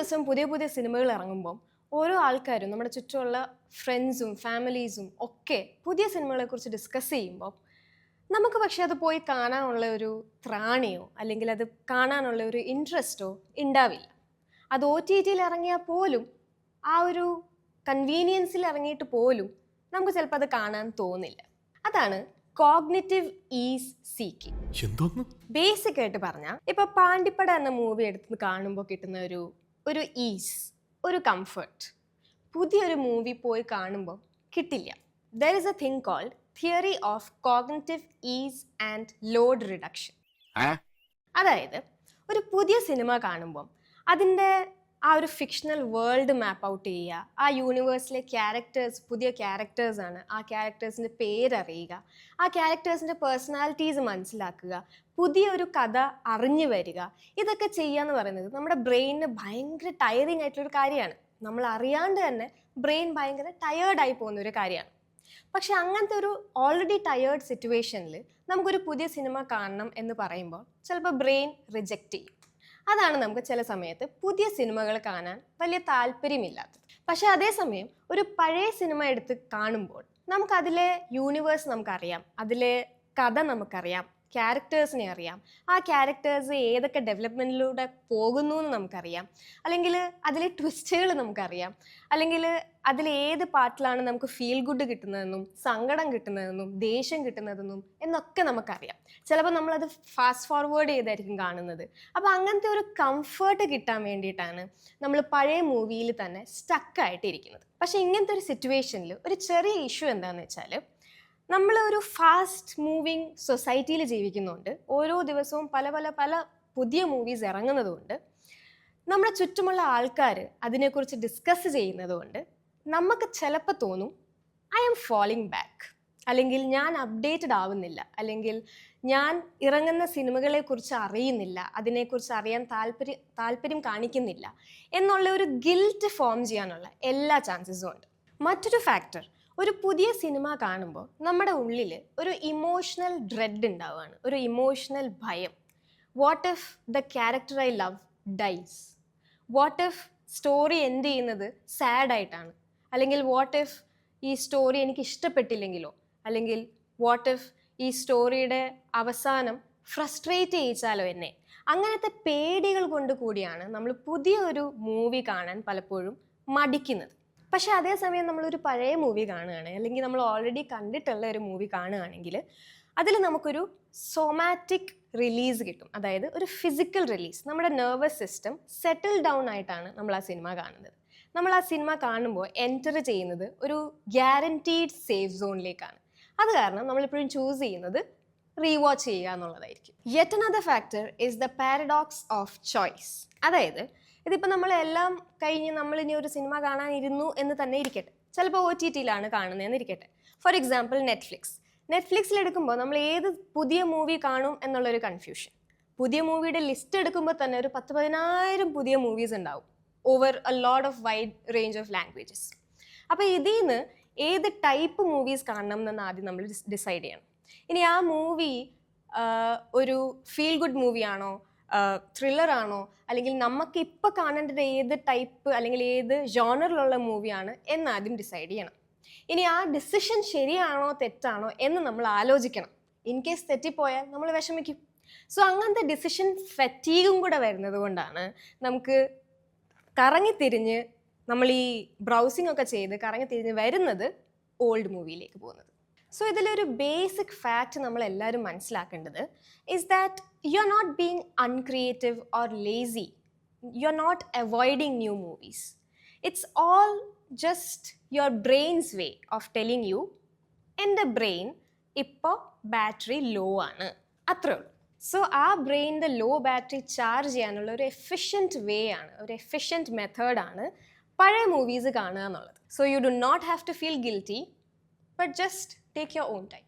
ദിവസം പുതിയ പുതിയ സിനിമകൾ ഇറങ്ങുമ്പോൾ ഓരോ ആൾക്കാരും നമ്മുടെ ചുറ്റുമുള്ള ഫ്രണ്ട്സും ഫാമിലീസും ഒക്കെ പുതിയ സിനിമകളെക്കുറിച്ച് ഡിസ്കസ് ചെയ്യുമ്പോൾ നമുക്ക് പക്ഷെ അത് പോയി കാണാനുള്ള ഒരു ത്രാണിയോ അല്ലെങ്കിൽ അത് കാണാനുള്ള ഒരു ഇൻട്രസ്റ്റോ ഉണ്ടാവില്ല. അത് OTTയിൽ ഇറങ്ങിയാൽ പോലും ആ ഒരു കൺവീനിയൻസിൽ ഇറങ്ങിയിട്ട് പോലും നമുക്ക് ചിലപ്പോൾ അത് കാണാൻ തോന്നില്ല. അതാണ് കോഗ്നിറ്റീവ് ഈസ് സീക്കിംഗ്. ബേസിക് ആയിട്ട് പറഞ്ഞാൽ ഇപ്പൊ പാണ്ടിപ്പട എന്ന മൂവി എടുത്ത് കാണുമ്പോൾ കിട്ടുന്ന ഒരു ഈസ്, ഒരു കംഫർട്ട് പുതിയൊരു മൂവി പോയി കാണുമ്പോൾ കിട്ടില്ല. There is a thing called theory of cognitive ease and load reduction. അതായത് ഒരു പുതിയ സിനിമ കാണുമ്പോൾ അതിൻ്റെ ആ ഒരു ഫിക്ഷണൽ വേൾഡ് മാപ്പ് ഔട്ട് ചെയ്യുക, ആ യൂണിവേഴ്സിലെ ക്യാരക്ടേഴ്സ് പുതിയ ക്യാരക്ടേഴ്സാണ്, ആ ക്യാരക്ടേഴ്സിൻ്റെ പേരറിയുക, ആ ക്യാരക്ടേഴ്സിൻ്റെ പേഴ്സണാലിറ്റീസ് മനസ്സിലാക്കുക, പുതിയൊരു കഥ അറിഞ്ഞു വരിക, ഇതൊക്കെ ചെയ്യുക എന്ന് പറയുന്നത് നമ്മുടെ ബ്രെയിനിന് ഭയങ്കര ടയറിങ് ആയിട്ടുള്ളൊരു കാര്യമാണ്. നമ്മൾ അറിയാണ്ട് തന്നെ ബ്രെയിൻ ഭയങ്കര ടയേർഡായി പോകുന്ന ഒരു കാര്യമാണ്. പക്ഷെ അങ്ങനത്തെ ഒരു ഓൾറെഡി ടയേർഡ് സിറ്റുവേഷനിൽ നമുക്കൊരു പുതിയ സിനിമ കാണണം എന്ന് പറയുമ്പോൾ ചിലപ്പോൾ ബ്രെയിൻ റിജക്റ്റ് ചെയ്യും. അതാണ് നമുക്ക് ചില സമയത്ത് പുതിയ സിനിമകൾ കാണാൻ വലിയ താല്പര്യമില്ലാത്തത്. പക്ഷെ അതേസമയം ഒരു പഴയ സിനിമ എടുത്ത് കാണുമ്പോൾ നമുക്കതിലെ യൂണിവേഴ്സ് നമുക്കറിയാം, അതിലെ കഥ നമുക്കറിയാം, ക്യാരക്ടേഴ്സിനെ അറിയാം, ആ ക്യാരക്ടേഴ്സ് ഏതൊക്കെ ഡെവലപ്മെൻറ്റിലൂടെ പോകുന്നു എന്ന് നമുക്കറിയാം, അല്ലെങ്കിൽ അതിലെ ട്വിസ്റ്റുകൾ നമുക്കറിയാം, അല്ലെങ്കിൽ അതിൽ ഏത് പാർട്ടിലാണ് നമുക്ക് ഫീൽ ഗുഡ് കിട്ടുന്നതെന്നും സങ്കടം കിട്ടുന്നതെന്നും ദേഷ്യം കിട്ടുന്നതെന്നും എന്നൊക്കെ നമുക്കറിയാം. ചിലപ്പോൾ നമ്മളത് ഫാസ്റ്റ് ഫോർവേഡ് ചെയ്തായിരിക്കും കാണുന്നത്. അപ്പോൾ അങ്ങനത്തെ ഒരു കംഫർട്ട് കിട്ടാൻ വേണ്ടിയിട്ടാണ് നമ്മൾ പഴയ മൂവിയിൽ തന്നെ സ്റ്റക്കായിട്ടിരിക്കുന്നത്. പക്ഷേ ഇങ്ങനത്തെ ഒരു സിറ്റുവേഷനിൽ ഒരു ചെറിയ ഇഷ്യൂ എന്താണെന്ന് വെച്ചാൽ, നമ്മൾ ഒരു ഫാസ്റ്റ് മൂവിങ് സൊസൈറ്റിയിൽ ജീവിക്കുന്നുണ്ട്. ഓരോ ദിവസവും പല പല പല പുതിയ മൂവീസ് ഇറങ്ങുന്നതുകൊണ്ട് നമ്മുടെ ചുറ്റുമുള്ള ആൾക്കാർ അതിനെക്കുറിച്ച് ഡിസ്കസ് ചെയ്യുന്നതുകൊണ്ട് നമുക്ക് ചിലപ്പോൾ തോന്നും ഐ ആം ഫോളിങ് ബാക്ക്, അല്ലെങ്കിൽ ഞാൻ അപ്ഡേറ്റഡ് ആവുന്നില്ല, അല്ലെങ്കിൽ ഞാൻ ഇറങ്ങുന്ന സിനിമകളെക്കുറിച്ച് അറിയുന്നില്ല, അതിനെക്കുറിച്ച് അറിയാൻ താല്പര്യം കാണിക്കുന്നില്ല എന്നുള്ള ഒരു ഗിൽറ്റ് ഫോം ചെയ്യാനുള്ള എല്ലാ ചാൻസസും ഉണ്ട്. മറ്റൊരു ഫാക്ടർ, ഒരു പുതിയ സിനിമ കാണുമ്പോൾ നമ്മുടെ ഉള്ളിൽ ഒരു ഇമോഷണൽ ഡ്രെഡ് ഉണ്ടാവുകയാണ്, ഒരു ഇമോഷണൽ ഭയം. What if the character I love dies? What if story end ചെയ്യുന്നത് സാഡായിട്ടാണ്? അല്ലെങ്കിൽ വാട്ട് ഇഫ് ഈ സ്റ്റോറി എനിക്ക് ഇഷ്ടപ്പെട്ടില്ലെങ്കിലോ? അല്ലെങ്കിൽ വാട്ട് ഇഫ് ഈ സ്റ്റോറിയുടെ അവസാനം ഫ്രസ്ട്രേറ്റ് ചെയ്യിച്ചാലോ എന്നെ? അങ്ങനത്തെ പേടികൾ കൊണ്ട് കൂടിയാണ് നമ്മൾ പുതിയൊരു മൂവി കാണാൻ പലപ്പോഴും മടിക്കുന്നത്. പക്ഷേ അതേസമയം നമ്മളൊരു പഴയ മൂവി കാണുകയാണ്, അല്ലെങ്കിൽ നമ്മൾ ഓൾറെഡി കണ്ടിട്ടുള്ള ഒരു മൂവി കാണുകയാണെങ്കിൽ അതിൽ നമുക്കൊരു സോമാറ്റിക് റിലീസ് കിട്ടും. അതായത് ഒരു ഫിസിക്കൽ റിലീസ്. നമ്മുടെ നെർവസ് സിസ്റ്റം സെറ്റിൽ ഡൗൺ ആയിട്ടാണ് നമ്മൾ ആ സിനിമ കാണുന്നത്. നമ്മൾ ആ സിനിമ കാണുമ്പോൾ എൻറ്റർ ചെയ്യുന്നത് ഒരു ഗ്യാരൻറ്റീഡ് സേഫ് സോണിലേക്കാണ്. അത് കാരണം നമ്മളിപ്പോഴും ചൂസ് ചെയ്യുന്നത് റീവാച്ച് ചെയ്യുക എന്നുള്ളതായിരിക്കും. Yet another factor is the paradox of choice. അതായത് ഇതിപ്പോൾ നമ്മളെല്ലാം കഴിഞ്ഞ് നമ്മളിനി ഒരു സിനിമ കാണാനിരുന്നു എന്ന് തന്നെ ഇരിക്കട്ടെ, ചിലപ്പോൾ OTTയിലാണ് കാണുന്നതെന്ന് ഇരിക്കട്ടെ. ഫോർ എക്സാമ്പിൾ നെറ്റ്ഫ്ലിക്സിലെടുക്കുമ്പോൾ നമ്മൾ ഏത് പുതിയ മൂവി കാണും എന്നുള്ളൊരു കൺഫ്യൂഷൻ. പുതിയ മൂവിയുടെ ലിസ്റ്റ് എടുക്കുമ്പോൾ തന്നെ ഒരു 10,000 പുതിയ മൂവീസ് ഉണ്ടാവും, over a lot of wide range of languages. അപ്പോൾ ഇതിൽ നിന്ന് ഏത് ടൈപ്പ് മൂവീസ് കാണണം എന്ന് ആദ്യം നമ്മൾ ഡിസൈഡ് ചെയ്യണം. ഇനി ആ മൂവി ഒരു ഫീൽ ഗുഡ് മൂവിയാണോ, ത്രില്ലർ ആണോ, അല്ലെങ്കിൽ നമുക്ക് ഇപ്പോൾ കാണേണ്ടത് ഏത് ടൈപ്പ് അല്ലെങ്കിൽ ഏത് ജോണറിലുള്ള മൂവിയാണ് എന്നാദ്യം ഡിസൈഡ് ചെയ്യണം. ഇനി ആ ഡിസിഷൻ ശരിയാണോ തെറ്റാണോ എന്ന് നമ്മൾ ആലോചിക്കണം. ഇൻ കേസ് തെറ്റിപ്പോയാൽ നമ്മൾ വിഷമിക്കും. സോ അങ്ങനത്തെ ഡിസിഷൻ ഫറ്റീഗും കൂടെ വരുന്നത് കൊണ്ടാണ് നമുക്ക് കറങ്ങിത്തിരിഞ്ഞ് നമ്മൾ ഈ ബ്രൗസിംഗ് ഒക്കെ ചെയ്ത് കറങ്ങിത്തിരിഞ്ഞ് വരുന്നത് ഓൾഡ് മൂവിയിലേക്ക് പോകുന്നത്. സോ ഇതിലൊരു ബേസിക് ഫാക്റ്റ് നമ്മൾ എല്ലാവരും മനസ്സിലാക്കേണ്ടത് is that you are not being uncreative or lazy, you are not avoiding new movies. It's all just your brain's way of telling you എൻ്റെ ബ്രെയിൻ ഇപ്പോൾ ബാറ്ററി ലോ ആണ്, അത്രേ ഉള്ളൂ. സോ ആ ബ്രെയിനിൻ്റെ ലോ ബാറ്ററി ചാർജ് ചെയ്യാനുള്ള ഒരു efficient വേ ആണ്, ഒരു എഫിഷ്യൻറ്റ് മെത്തേഡാണ് പഴയ മൂവീസ് കാണുക എന്നുള്ളത്. So you do not have to feel guilty, but just take your own time.